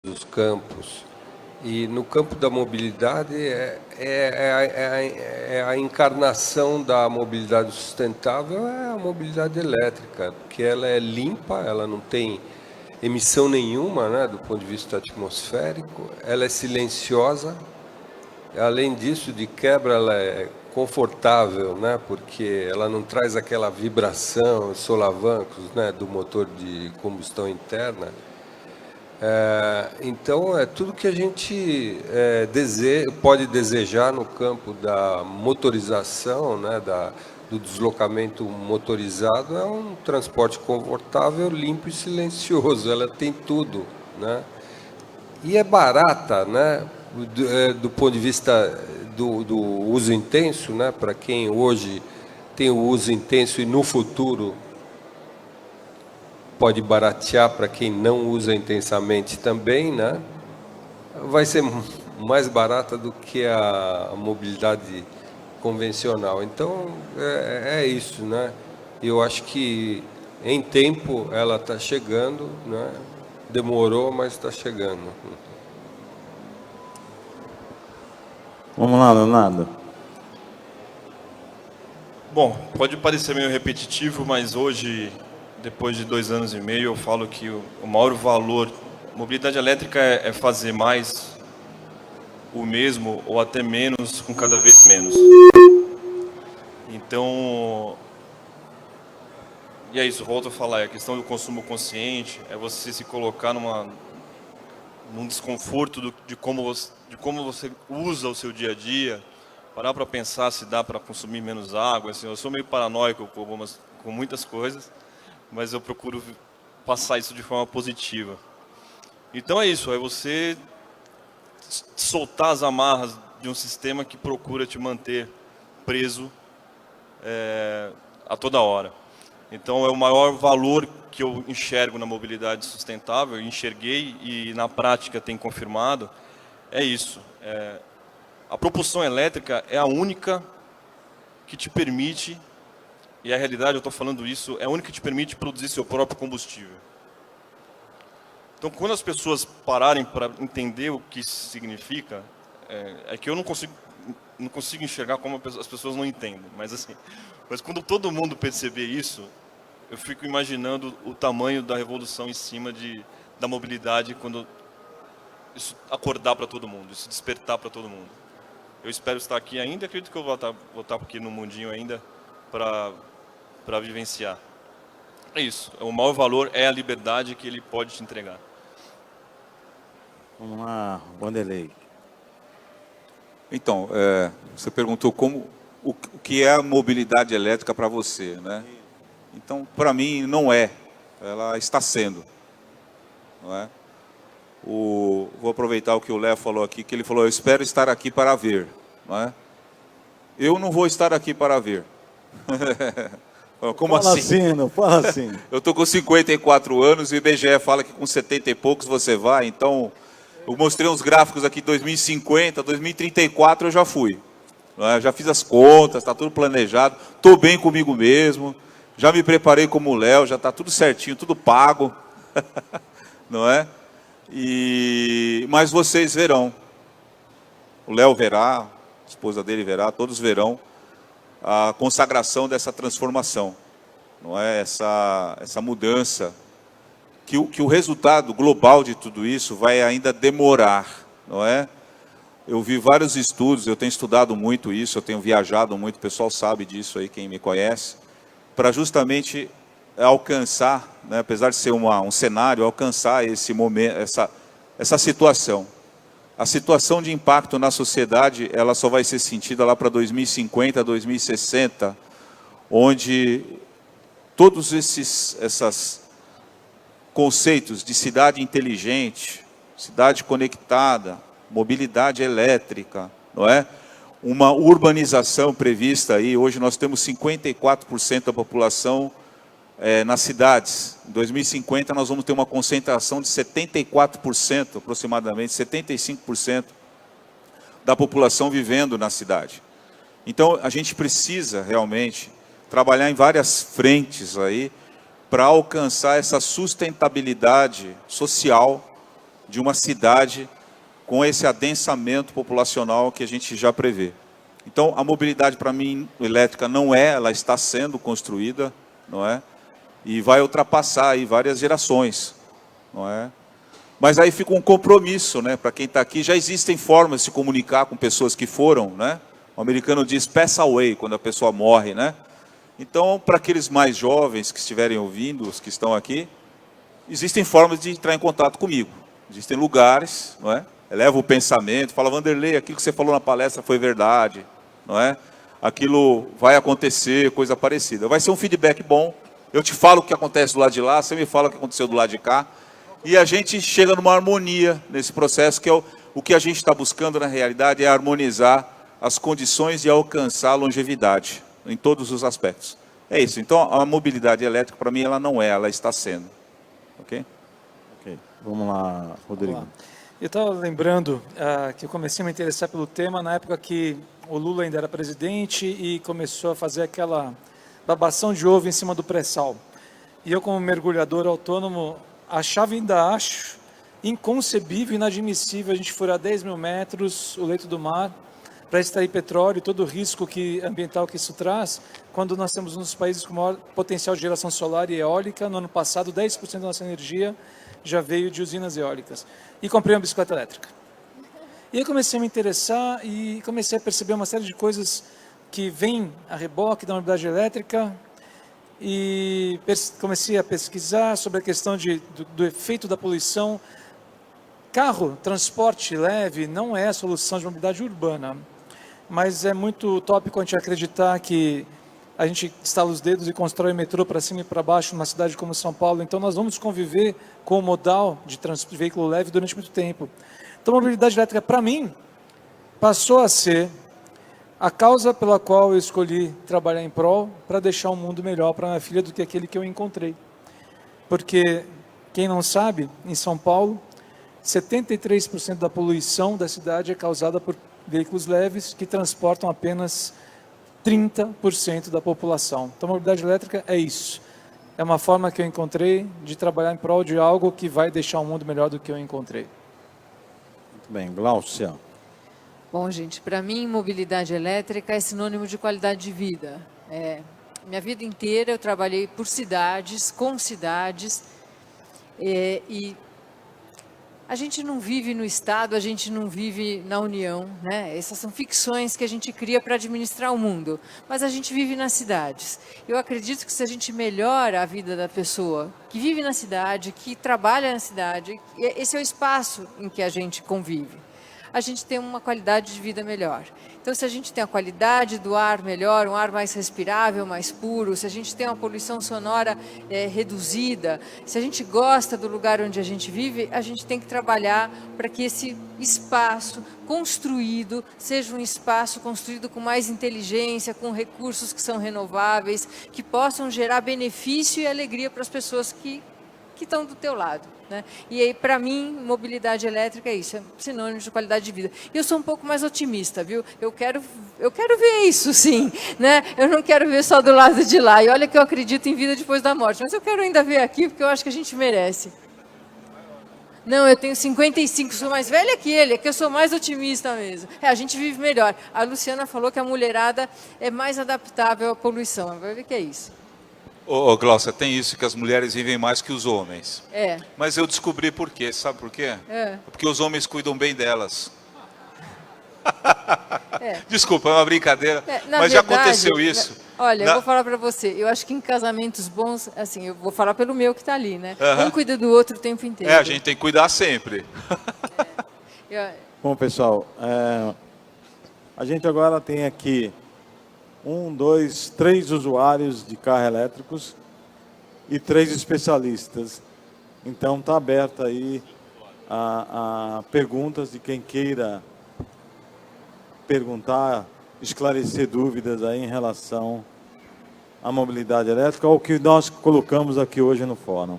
dos campos. E no campo da mobilidade é a encarnação da mobilidade sustentável, é a mobilidade elétrica, porque ela é limpa, ela não tem emissão nenhuma, né, do ponto de vista atmosférico, ela é silenciosa, além disso, de quebra, ela é confortável, né, porque ela não traz aquela vibração, solavancos, né, do motor de combustão interna. Então, é tudo que a gente pode desejar no campo da motorização, né, do deslocamento motorizado, é um transporte confortável, limpo e silencioso. Ela tem tudo, né? E é barata, né, do ponto de vista do uso intenso, né, para quem hoje tem o uso intenso e no futuro pode baratear para quem não usa intensamente também, né? Vai ser mais barata do que a mobilidade convencional. Então, é isso, né? Eu acho que em tempo ela está chegando, né? Demorou, mas está chegando. Vamos lá, Leonardo. Bom, pode parecer meio repetitivo, mas hoje, depois de 2 anos e meio, eu falo que o maior valor, mobilidade elétrica é fazer mais o mesmo ou até menos com cada vez menos. Então, e é isso, volto a falar, é a questão do consumo consciente, é você se colocar num desconforto de como você usa o seu dia a dia, parar para pensar se dá para consumir menos água. Assim, eu sou meio paranoico com muitas coisas, mas eu procuro passar isso de forma positiva. Então é isso, é você soltar as amarras de um sistema que procura te manter preso a toda hora. Então é o maior valor que eu enxergo na mobilidade sustentável, enxerguei e na prática tem confirmado, é isso. A propulsão elétrica é a única que te permite, e a realidade eu estou falando isso, é a única que te permite produzir seu próprio combustível. Então quando as pessoas pararem para entender o que isso significa, é que eu não consigo enxergar como as pessoas não entendem, mas quando todo mundo perceber isso, eu fico imaginando o tamanho da revolução em cima da mobilidade quando isso acordar para todo mundo, isso despertar para todo mundo. Eu espero estar aqui ainda, acredito que eu vou estar aqui no mundinho ainda para vivenciar. É isso, o maior valor é a liberdade que ele pode te entregar. Vamos lá, Wanderlei. Então, você perguntou o que é a mobilidade elétrica para você, né? Então, para mim, não é. Ela está sendo. Não é? Vou aproveitar o que o Léo falou aqui, que ele falou, eu espero estar aqui para ver. Não é? Eu não vou estar aqui para ver. Como Fala assim? assim, não fala assim. Eu estou com 54 anos e o IBGE fala que com 70 e poucos você vai. Então, eu mostrei uns gráficos aqui, 2050, 2034 eu já fui. Não é? Já fiz as contas, está tudo planejado, estou bem comigo mesmo. Já me preparei como o Léo, já está tudo certinho, tudo pago. Não é? Mas vocês verão. O Léo verá, a esposa dele verá, todos verão a consagração dessa transformação. Não é? Essa mudança. Que o resultado global de tudo isso vai ainda demorar. Não é? Eu vi vários estudos, eu tenho estudado muito isso, eu tenho viajado muito, o pessoal sabe disso aí, quem me conhece, para justamente alcançar, né, apesar de ser um cenário, alcançar esse momento, essa situação. A situação de impacto na sociedade, ela só vai ser sentida lá para 2050, 2060, onde todos esses conceitos de cidade inteligente, cidade conectada, mobilidade elétrica, não é? Uma urbanização prevista aí, hoje nós temos 54% da população nas cidades. Em 2050 nós vamos ter uma concentração de 74%, aproximadamente, 75% da população vivendo na cidade. Então a gente precisa realmente trabalhar em várias frentes aí, para alcançar essa sustentabilidade social, de uma cidade com esse adensamento populacional que a gente já prevê. Então, a mobilidade, para mim, elétrica não é, ela está sendo construída, não é? E vai ultrapassar aí várias gerações, não é? Mas aí fica um compromisso, né? Para quem está aqui, já existem formas de se comunicar com pessoas que foram, né? O americano diz pass away, quando a pessoa morre, né? Então, para aqueles mais jovens que estiverem ouvindo, os que estão aqui, existem formas de entrar em contato comigo. Existem lugares, não é? Eleva o pensamento, fala, Vanderlei, aquilo que você falou na palestra foi verdade, não é? Aquilo vai acontecer, coisa parecida. Vai ser um feedback bom. Eu te falo o que acontece do lado de lá, você me fala o que aconteceu do lado de cá. E a gente chega numa harmonia nesse processo, que é o que a gente está buscando na realidade, é harmonizar as condições de alcançar a longevidade, em todos os aspectos. É isso. Então, a mobilidade elétrica, para mim, ela não é, ela está sendo. Ok? Ok. Vamos lá, Rodrigo. Vamos lá. Eu estava lembrando que eu comecei a me interessar pelo tema na época que o Lula ainda era presidente e começou a fazer aquela babação de ovo em cima do pré-sal. E eu, como mergulhador autônomo, achava e ainda acho inconcebível, inadmissível a gente furar 10 mil metros o leito do mar para extrair petróleo e todo o risco ambiental que isso traz, quando nós temos um dos países com maior potencial de geração solar e eólica. No ano passado, 10% da nossa energia já veio de usinas eólicas. E comprei uma bicicleta elétrica. E eu comecei a me interessar e comecei a perceber uma série de coisas que vêm a reboque da mobilidade elétrica, e comecei a pesquisar sobre a questão do efeito da poluição. Carro, transporte leve, não é a solução de mobilidade urbana, mas é muito utópico a gente acreditar que a gente estala os dedos e constrói metrô para cima e para baixo numa cidade como São Paulo. Então nós vamos conviver com o modal de veículo leve durante muito tempo. Então a mobilidade elétrica, para mim, passou a ser a causa pela qual eu escolhi trabalhar em prol, para deixar um mundo melhor para minha filha do que aquele que eu encontrei. Porque, quem não sabe, em São Paulo, 73% da poluição da cidade é causada por veículos leves que transportam apenas 30% da população. Então, a mobilidade elétrica é isso. É uma forma que eu encontrei de trabalhar em prol de algo que vai deixar o mundo melhor do que eu encontrei. Muito bem, Glaucia. Bom, gente, para mim, mobilidade elétrica é sinônimo de qualidade de vida. Minha vida inteira eu trabalhei por cidades, com cidades, e a gente não vive no Estado, a gente não vive na União, né? Essas são ficções que a gente cria para administrar o mundo, mas a gente vive nas cidades. Eu acredito que se a gente melhora a vida da pessoa que vive na cidade, que trabalha na cidade, esse é o espaço em que a gente convive, a gente tem uma qualidade de vida melhor. Então, se a gente tem a qualidade do ar melhor, um ar mais respirável, mais puro, se a gente tem uma poluição sonora reduzida, se a gente gosta do lugar onde a gente vive, a gente tem que trabalhar para que esse espaço construído seja um espaço construído com mais inteligência, com recursos que são renováveis, que possam gerar benefício e alegria para as pessoas que estão do teu lado, né? E aí, para mim, mobilidade elétrica é isso, é sinônimo de qualidade de vida. E eu sou um pouco mais otimista, viu? Eu quero ver isso, sim, né? Eu não quero ver só do lado de lá. E olha que eu acredito em vida depois da morte, mas eu quero ainda ver aqui, porque eu acho que a gente merece. Não, eu tenho 55, sou mais velha que ele, é que eu sou mais otimista mesmo. A gente vive melhor. A Luciana falou que a mulherada é mais adaptável à poluição. Vai ver que é isso. Ô, Glaucia, tem isso que as mulheres vivem mais que os homens. Mas eu descobri por quê. Sabe por quê? Porque os homens cuidam bem delas. Desculpa, é uma brincadeira. Mas já aconteceu isso. Olha, eu vou falar para você. Eu acho que em casamentos bons, assim, eu vou falar pelo meu que está ali, né? Um cuida do outro o tempo inteiro. A gente tem que cuidar sempre. Bom, pessoal, a gente agora tem aqui 1, 2, 3 usuários de carros elétricos e 3 especialistas. Então, está aberta aí a perguntas de quem queira perguntar, esclarecer dúvidas aí em relação à mobilidade elétrica, ou o que nós colocamos aqui hoje no fórum.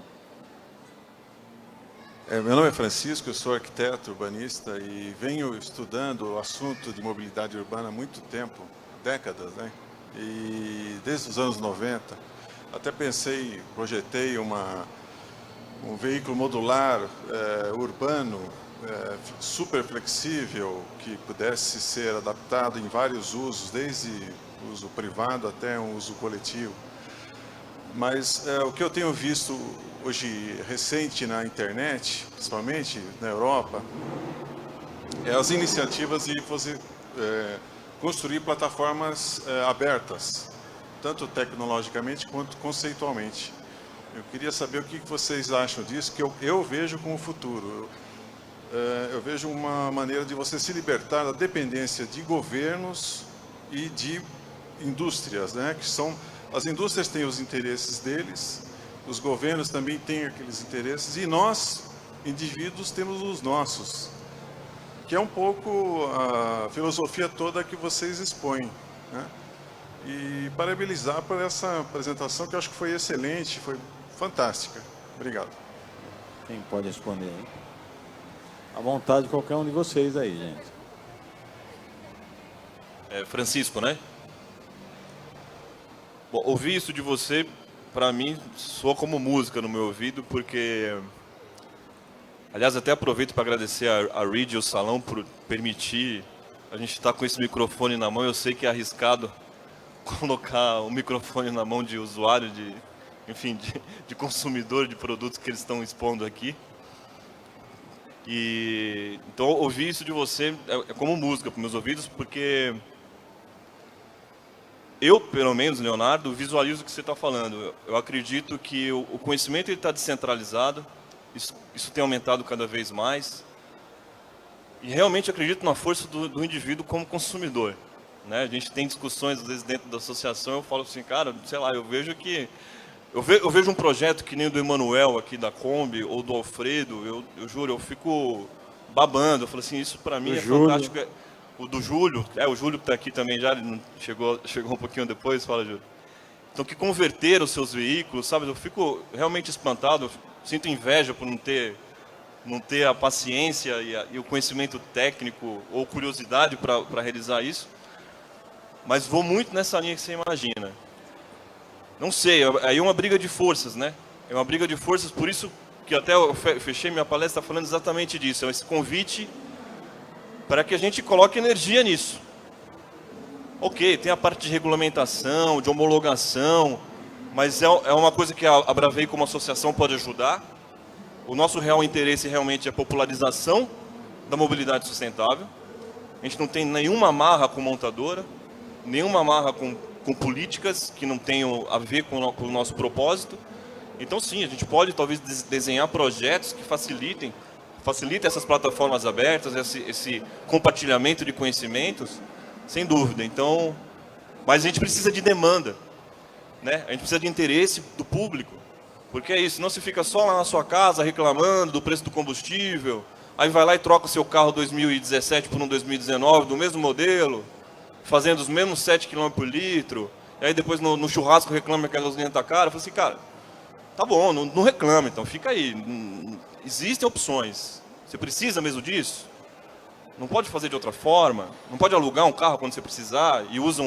Meu nome é Francisco, eu sou arquiteto urbanista e venho estudando o assunto de mobilidade urbana há muito tempo, décadas, né? E desde os anos 90, até projetei um veículo modular, urbano, super flexível, que pudesse ser adaptado em vários usos, desde uso privado até um uso coletivo. Mas o que eu tenho visto hoje recente na internet, principalmente na Europa, é as iniciativas de você construir plataformas abertas, tanto tecnologicamente quanto conceitualmente. Eu queria saber o que vocês acham disso, que eu vejo como futuro. Eu vejo uma maneira de você se libertar da dependência de governos e de indústrias, né? Que são, as indústrias têm os interesses deles, os governos também têm aqueles interesses, e nós, indivíduos, temos os nossos, que é um pouco a filosofia toda que vocês expõem, né? E parabenizar por essa apresentação, que eu acho que foi excelente, foi fantástica. Obrigado. Quem pode responder, hein? À vontade, qualquer um de vocês aí, gente. Francisco, né? Bom, ouvir isso de você, para mim, soa como música no meu ouvido, porque... Aliás, até aproveito para agradecer a Reed e o Salão por permitir a gente estar com esse microfone na mão. Eu sei que é arriscado colocar o microfone na mão de usuário, de consumidor de produtos que eles estão expondo aqui. Então, ouvir isso de você é como música para meus ouvidos, porque eu, pelo menos, Leonardo, visualizo o que você está falando. Eu acredito que o conhecimento está descentralizado, isso tem aumentado cada vez mais, e realmente acredito na força do indivíduo como consumidor, né? A gente tem discussões, às vezes, dentro da associação, eu falo assim, cara, sei lá, eu vejo que... Eu vejo um projeto que nem o do Emanuel aqui da Kombi, ou do Alfredo, eu juro, eu fico babando. Eu falo assim, isso para mim é fantástico. O do Júlio, o Júlio que está aqui também já, ele chegou um pouquinho depois, fala, Júlio. Então, que converteram os seus veículos, sabe? Eu fico realmente espantado, eu sinto inveja por não ter a paciência e o conhecimento técnico ou curiosidade para realizar isso. Mas vou muito nessa linha que você imagina. Não sei, aí é uma briga de forças, né? É uma briga de forças, por isso que até eu fechei minha palestra falando exatamente disso. É esse convite para que a gente coloque energia nisso. Ok, tem a parte de regulamentação, de homologação, mas é uma coisa que a Bravei como associação pode ajudar. O nosso real interesse realmente é a popularização da mobilidade sustentável. A gente não tem nenhuma amarra com montadora, nenhuma amarra com políticas que não tenham a ver com o nosso propósito. Então, sim, a gente pode talvez desenhar projetos que facilitem essas plataformas abertas, esse compartilhamento de conhecimentos, sem dúvida. Então, mas a gente precisa de demanda, né? A gente precisa de interesse do público, porque é isso, senão você fica só lá na sua casa reclamando do preço do combustível, aí vai lá e troca o seu carro 2017 por um 2019 do mesmo modelo, fazendo os mesmos 7 km por litro, e aí depois no churrasco reclama que a gasolina está cara. Eu falo assim, cara, tá bom, não reclama, então fica aí. Existem opções. Você precisa mesmo disso? Não pode fazer de outra forma? Não pode alugar um carro quando você precisar e usa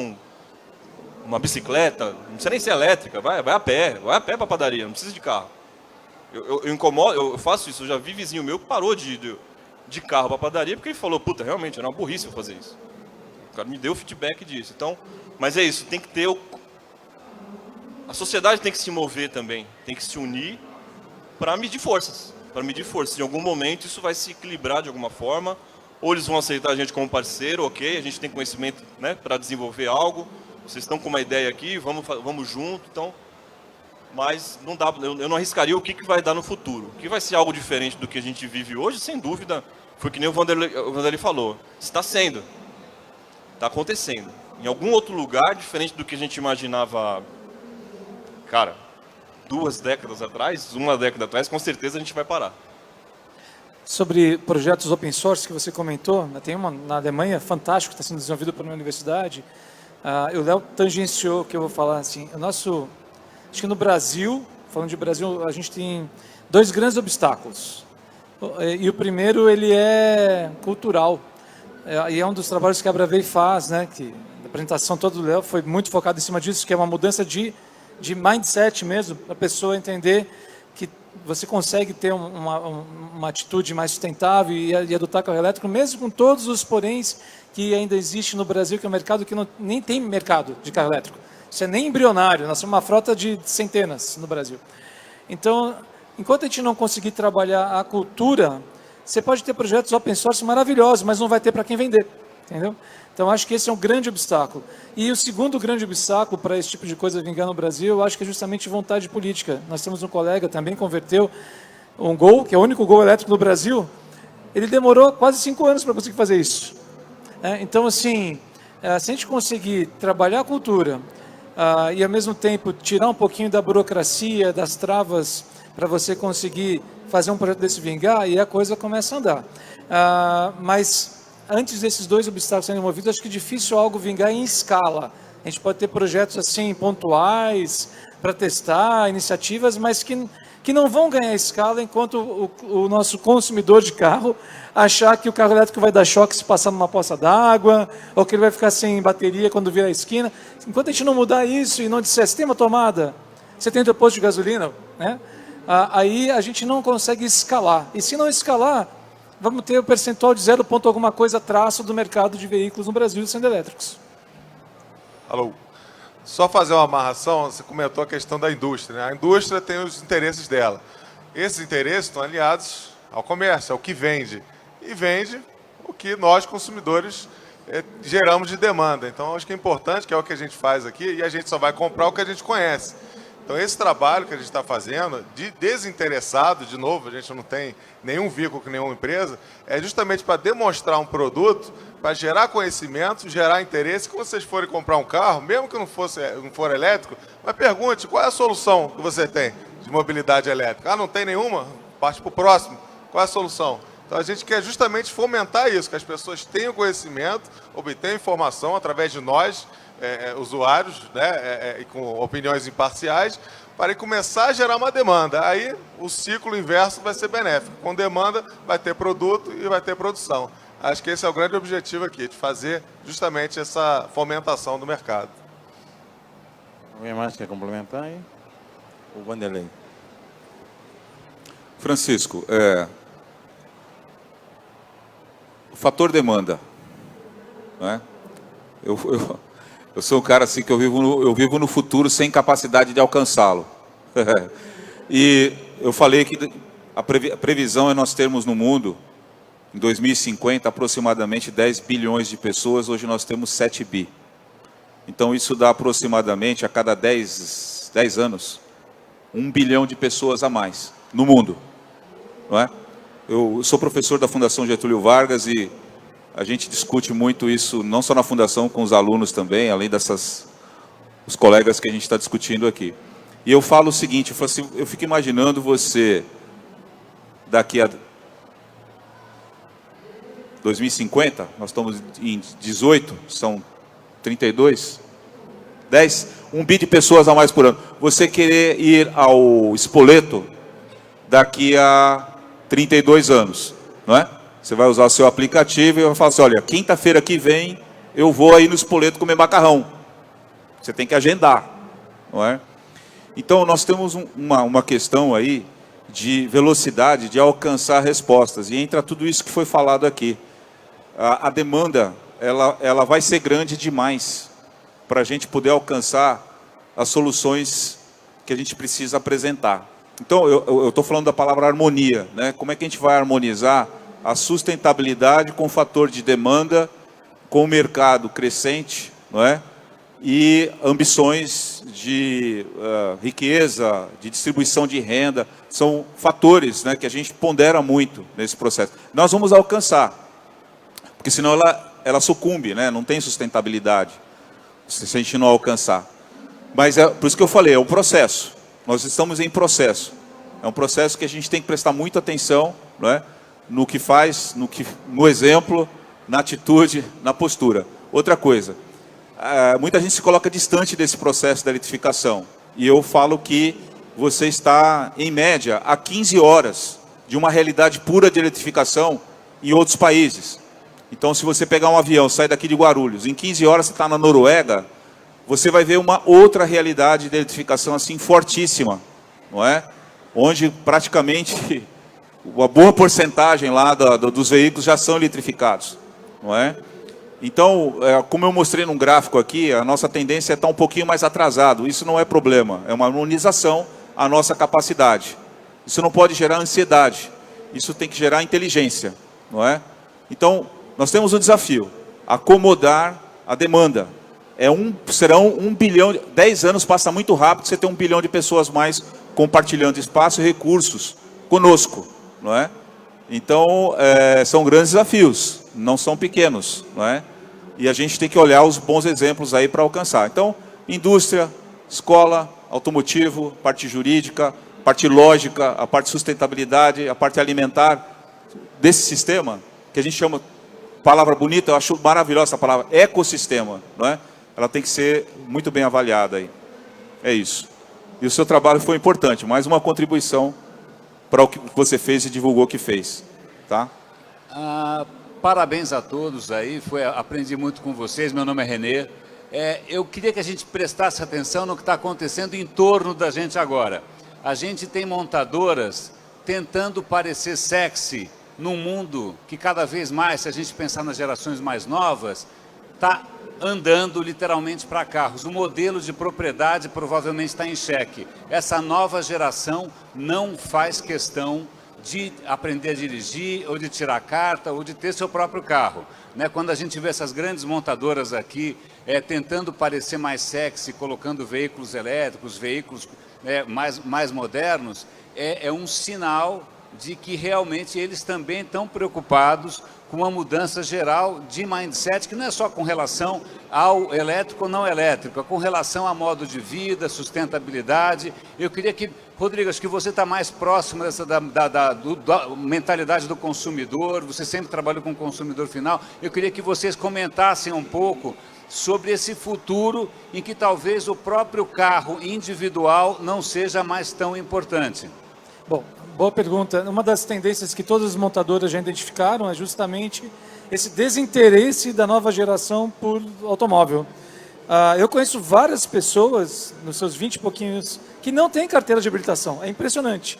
uma bicicleta? Não precisa nem ser elétrica, vai a pé para a padaria, não precisa de carro. Eu faço isso, eu já vi vizinho meu que parou de carro para a padaria porque ele falou, puta, realmente, era uma burrice eu fazer isso. O cara me deu feedback disso. Então, mas é isso, tem que ter a sociedade tem que se mover também, tem que se unir para medir forças. Em algum momento isso vai se equilibrar de alguma forma, ou eles vão aceitar a gente como parceiro, ok, a gente tem conhecimento, né, para desenvolver algo, vocês estão com uma ideia aqui, vamos junto, então, mas não dá, eu não arriscaria o que vai dar no futuro. O que vai ser algo diferente do que a gente vive hoje, sem dúvida, foi que nem o Vanderlei falou, está sendo. Está acontecendo. Em algum outro lugar, diferente do que a gente imaginava, cara, 2 décadas atrás, 1 década atrás, com certeza a gente vai parar. Sobre projetos open source que você comentou, tem uma na Alemanha fantástico que está sendo desenvolvido pela minha universidade. O Léo tangenciou que eu vou falar assim. Acho que no Brasil, falando de Brasil, a gente tem 2 grandes obstáculos. E o primeiro, ele é cultural. E é um dos trabalhos que a Bravei faz, né? Que a apresentação toda do Léo foi muito focada em cima disso, que é uma mudança de mindset mesmo, para a pessoa entender que você consegue ter uma atitude mais sustentável e adotar carro elétrico, mesmo com todos os poréns que ainda existe no Brasil, que é um mercado que nem tem mercado de carro elétrico. Isso é nem embrionário, nós temos uma frota de centenas no Brasil. Então, enquanto a gente não conseguir trabalhar a cultura, você pode ter projetos open source maravilhosos, mas não vai ter para quem vender, entendeu? Então, acho que esse é um grande obstáculo. E o segundo grande obstáculo para esse tipo de coisa vingar no Brasil, eu acho que é justamente vontade política. Nós temos um colega, também converteu um Gol, que é o único Gol elétrico no Brasil, ele demorou quase 5 anos para conseguir fazer isso. Então, assim, se a gente conseguir trabalhar a cultura e, ao mesmo tempo, tirar um pouquinho da burocracia, das travas, para você conseguir fazer um projeto desse vingar, aí a coisa começa a andar. Mas, antes desses dois obstáculos serem removidos, acho que é difícil algo vingar em escala. A gente pode ter projetos assim pontuais, para testar, iniciativas, mas que não vão ganhar escala enquanto o nosso consumidor de carro achar que o carro elétrico vai dar choque se passar numa poça d'água, ou que ele vai ficar sem bateria quando virar a esquina. Enquanto a gente não mudar isso e não disser, você tem uma tomada, você tem teu posto de gasolina, né? Aí a gente não consegue escalar. E se não escalar, vamos ter o percentual de 0 ponto alguma coisa traço do mercado de veículos no Brasil sendo elétricos. Alô. Só fazer uma amarração, você comentou a questão da indústria, né? A indústria tem os interesses dela. Esses interesses estão aliados ao comércio, ao que vende. E vende o que nós, consumidores, geramos de demanda. Então, acho que é importante, que é o que a gente faz aqui, e a gente só vai comprar o que a gente conhece. Então, esse trabalho que a gente está fazendo, de desinteressado, de novo, a gente não tem nenhum vínculo com nenhuma empresa, é justamente para demonstrar um produto, para gerar conhecimento, gerar interesse. Quando vocês forem comprar um carro, mesmo que não for elétrico, mas pergunte qual é a solução que você tem de mobilidade elétrica. Não tem nenhuma? Parte para o próximo. Qual é a solução? Então, a gente quer justamente fomentar isso, que as pessoas tenham conhecimento, obtenham informação através de nós, usuários, né, e com opiniões imparciais, para começar a gerar uma demanda. Aí o ciclo inverso vai ser benéfico. Com demanda vai ter produto e vai ter produção. Acho que esse é o grande objetivo aqui, de fazer justamente essa fomentação do mercado. Alguém mais quer complementar aí? O Vanderlei. Francisco, o fator demanda, né? Eu sou um cara assim que eu vivo no futuro sem capacidade de alcançá-lo. E eu falei que a previsão é nós termos no mundo, em 2050, aproximadamente 10 bilhões de pessoas. Hoje nós temos 7 bi. Então isso dá aproximadamente, a cada 10 anos, 1 bilhão de pessoas a mais no mundo. Não é? Eu sou professor da Fundação Getúlio Vargas e a gente discute muito isso, não só na Fundação, com os alunos também, além os colegas que a gente está discutindo aqui. E eu falo o seguinte, eu fico imaginando você, daqui a 2050, nós estamos em 18, são 32, 1 bi de pessoas a mais por ano. Você querer ir ao Spoleto daqui a 32 anos, não é? Você vai usar o seu aplicativo e vai falar assim, olha, quinta-feira que vem eu vou aí no Spoleto comer macarrão. Você tem que agendar, não é? Então, nós temos uma questão aí de velocidade, de alcançar respostas. E entra tudo isso que foi falado aqui. A demanda, ela vai ser grande demais para a gente poder alcançar as soluções que a gente precisa apresentar. Então, eu estou falando da palavra harmonia, né? Como é que a gente vai harmonizar a sustentabilidade com o fator de demanda, com o mercado crescente, não é? E ambições de riqueza, de distribuição de renda, são fatores, né, que a gente pondera muito nesse processo. Nós vamos alcançar, porque senão ela sucumbe, né? Não tem sustentabilidade se a gente não alcançar. Mas por isso que eu falei, é um processo. Nós estamos em processo. É um processo que a gente tem que prestar muita atenção, não é? No que faz, no exemplo, na atitude, na postura. Outra coisa, muita gente se coloca distante desse processo da eletrificação. E eu falo que você está, em média, a 15 horas de uma realidade pura de eletrificação em outros países. Então, se você pegar um avião, sair daqui de Guarulhos, em 15 horas você está na Noruega, você vai ver uma outra realidade de eletrificação assim fortíssima, não é? onde praticamente uma boa porcentagem lá dos veículos já são eletrificados, não é? Então, como eu mostrei num gráfico aqui, a nossa tendência é estar um pouquinho mais atrasado. Isso não é problema, é uma harmonização à nossa capacidade. Isso não pode gerar ansiedade, isso tem que gerar inteligência, não é? Então, nós temos um desafio, acomodar a demanda. Serão 1 bilhão, 10 anos passa muito rápido, você tem 1 bilhão de pessoas mais compartilhando espaço e recursos conosco, não é? Então, são grandes desafios, não são pequenos, não é? E a gente tem que olhar os bons exemplos aí para alcançar. Então, indústria, escola, automotivo, parte jurídica, parte lógica, a parte sustentabilidade, a parte alimentar desse sistema, que a gente chama, palavra bonita, eu acho maravilhosa essa palavra, ecossistema, não é? Ela tem que ser muito bem avaliada aí. É isso. E o seu trabalho foi importante, mais uma contribuição para o que você fez e divulgou que fez, tá? Parabéns a todos aí, aprendi muito com vocês, meu nome é Renê. Eu queria que a gente prestasse atenção no que está acontecendo em torno da gente agora. A gente tem montadoras tentando parecer sexy num mundo que cada vez mais, se a gente pensar nas gerações mais novas, está andando literalmente para carros. O modelo de propriedade provavelmente está em xeque. Essa nova geração não faz questão de aprender a dirigir, ou de tirar carta, ou de ter seu próprio carro, né? Quando a gente vê essas grandes montadoras aqui tentando parecer mais sexy, colocando veículos elétricos, veículos mais modernos, é um sinal de que realmente eles também estão preocupados com uma mudança geral de mindset, que não é só com relação ao elétrico ou não elétrico, é com relação a modo de vida, sustentabilidade. Eu queria que, Rodrigo, acho que você está mais próximo da mentalidade do consumidor, você sempre trabalhou com o consumidor final. Eu queria que vocês comentassem um pouco sobre esse futuro em que talvez o próprio carro individual não seja mais tão importante. Bom, boa pergunta. Uma das tendências que todas as montadoras já identificaram é justamente esse desinteresse da nova geração por automóvel. Eu conheço várias pessoas, nos seus 20 e pouquinhos, que não têm carteira de habilitação. É impressionante.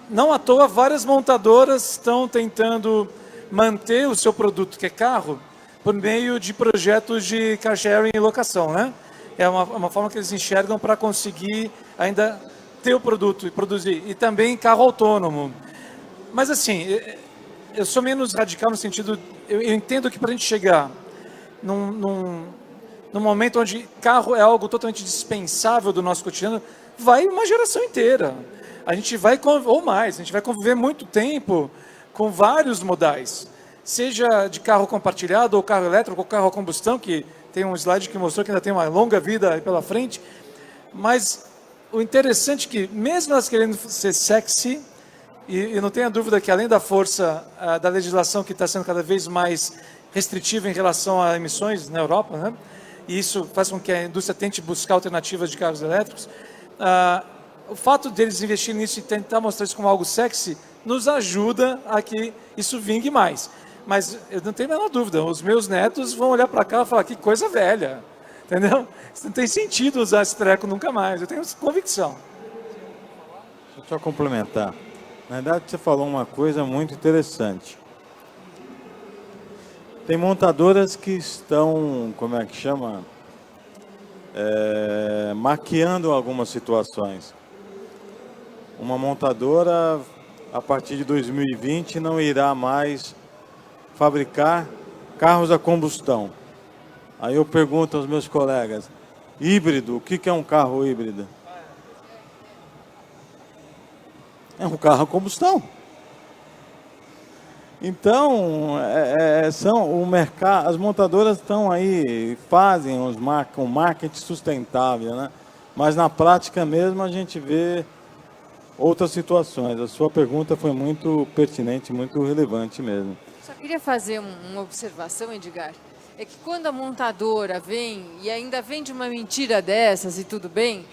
Não à toa, várias montadoras estão tentando manter o seu produto, que é carro, por meio de projetos de car sharing e locação, né? É uma forma que eles enxergam para conseguir ainda ter o produto e produzir. E também carro autônomo. Mas assim, eu sou menos radical no sentido, eu entendo que para a gente chegar num momento onde carro é algo totalmente dispensável do nosso cotidiano, vai uma geração inteira. A gente vai, ou mais, a gente vai conviver muito tempo com vários modais. Seja de carro compartilhado, ou carro elétrico, ou carro a combustão, que tem um slide que mostrou que ainda tem uma longa vida aí pela frente. Mas o interessante é que, mesmo elas querendo ser sexy, e não tenha dúvida que além da força da legislação que está sendo cada vez mais restritiva em relação a emissões na Europa, né? E isso faz com que a indústria tente buscar alternativas de carros elétricos, o fato deles investirem nisso e tentar mostrar isso como algo sexy, nos ajuda a que isso vingue mais. Mas eu não tenho a menor dúvida, os meus netos vão olhar para cá e falar, que coisa velha, entendeu? Isso não tem sentido usar esse treco nunca mais, eu tenho convicção. Deixa eu só complementar. Na verdade, você falou uma coisa muito interessante. Tem montadoras que estão, como é que chama? Maquiando algumas situações. Uma montadora, a partir de 2020, não irá mais fabricar carros a combustão. Aí eu pergunto aos meus colegas, híbrido, o que é um carro híbrido? É um carro a combustão. Então, o mercado, as montadoras estão aí, fazem um marketing sustentável, né? Mas na prática mesmo a gente vê outras situações. A sua pergunta foi muito pertinente, muito relevante mesmo. Só queria fazer uma observação, Edgar. É que quando a montadora vem, e ainda vem de uma mentira dessas e tudo bem,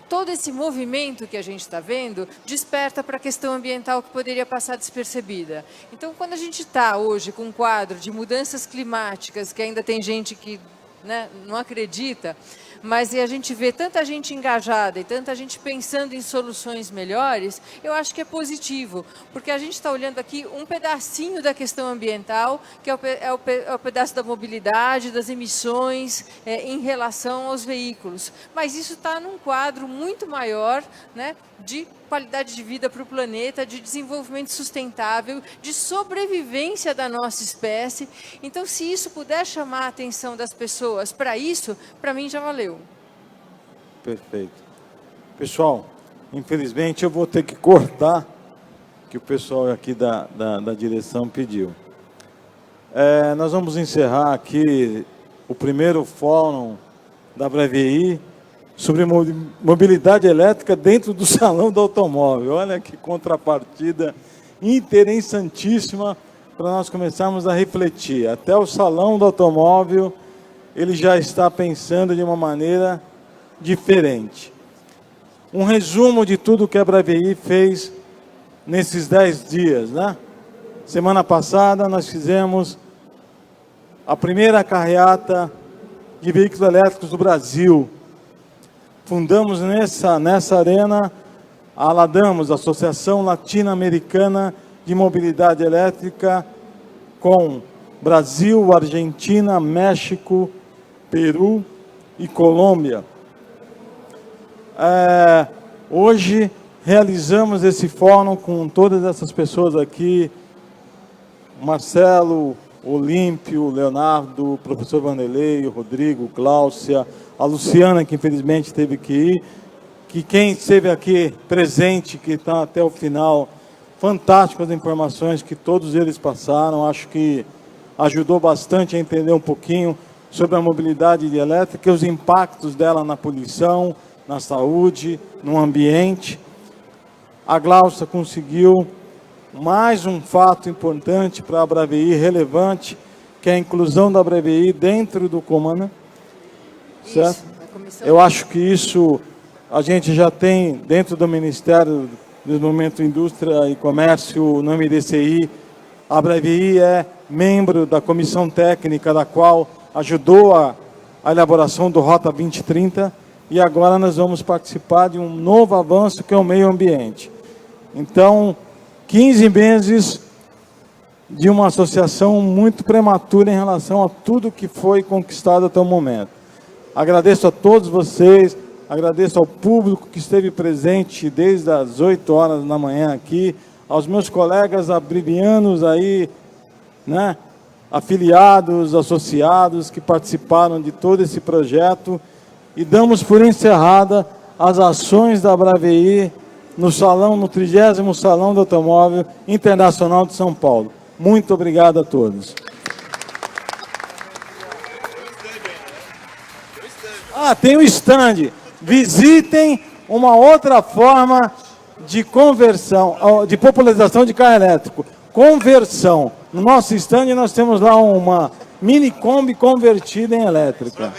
todo esse movimento que a gente está vendo desperta para a questão ambiental que poderia passar despercebida. Então, quando a gente está hoje com um quadro de mudanças climáticas, que ainda tem gente que né, não acredita, mas a gente vê tanta gente engajada e tanta gente pensando em soluções melhores, eu acho que é positivo, porque a gente está olhando aqui um pedacinho da questão ambiental, que é o pedaço da mobilidade, das emissões em relação aos veículos. Mas isso está num quadro muito maior, né, de qualidade de vida para o planeta, de desenvolvimento sustentável, de sobrevivência da nossa espécie. Então, se isso puder chamar a atenção das pessoas para isso, para mim já valeu. Perfeito. Pessoal, infelizmente eu vou ter que cortar, que o pessoal aqui da direção pediu. Nós vamos encerrar aqui o primeiro fórum da Braveí sobre mobilidade elétrica dentro do Salão do Automóvel. Olha que contrapartida interessantíssima para nós começarmos a refletir. Até o Salão do Automóvel, ele já está pensando de uma maneira diferente. Um resumo de tudo que a Braveí fez nesses 10 dias, né? Semana passada nós fizemos a primeira carreata de veículos elétricos do Brasil. Fundamos nessa arena a ALADAMOS, Associação Latino-Americana de Mobilidade Elétrica, com Brasil, Argentina, México, Peru e Colômbia. Hoje realizamos esse fórum com todas essas pessoas aqui, Marcelo, Olímpio, Leonardo, o professor Vanderlei, o Rodrigo, Cláudia, a Luciana, que infelizmente teve que ir, que quem esteve aqui presente, que está até o final, fantásticas informações que todos eles passaram, acho que ajudou bastante a entender um pouquinho sobre a mobilidade elétrica e os impactos dela na poluição, na saúde, no ambiente. A Glaucia conseguiu mais um fato importante para a Braveí, relevante, que é a inclusão da Braveí dentro do Comana. Certo? Eu acho que isso a gente já tem dentro do Ministério do Desenvolvimento, Indústria e Comércio, no MDCI. A Braveí é membro da comissão técnica, da qual ajudou a elaboração do Rota 2030, e agora nós vamos participar de um novo avanço, que é o meio ambiente. Então, 15 meses de uma associação muito prematura em relação a tudo que foi conquistado até o momento. Agradeço a todos vocês, agradeço ao público que esteve presente desde as 8 horas da manhã aqui, aos meus colegas abrivianos aí, né, afiliados, associados, que participaram de todo esse projeto, e damos por encerrada as ações da Braveí no 30º Salão do Automóvel Internacional de São Paulo. Muito obrigado a todos. Tem o stand. Visitem uma outra forma de conversão, de popularização de carro elétrico. Conversão. No nosso stand nós temos lá uma mini Kombi convertida em elétrica.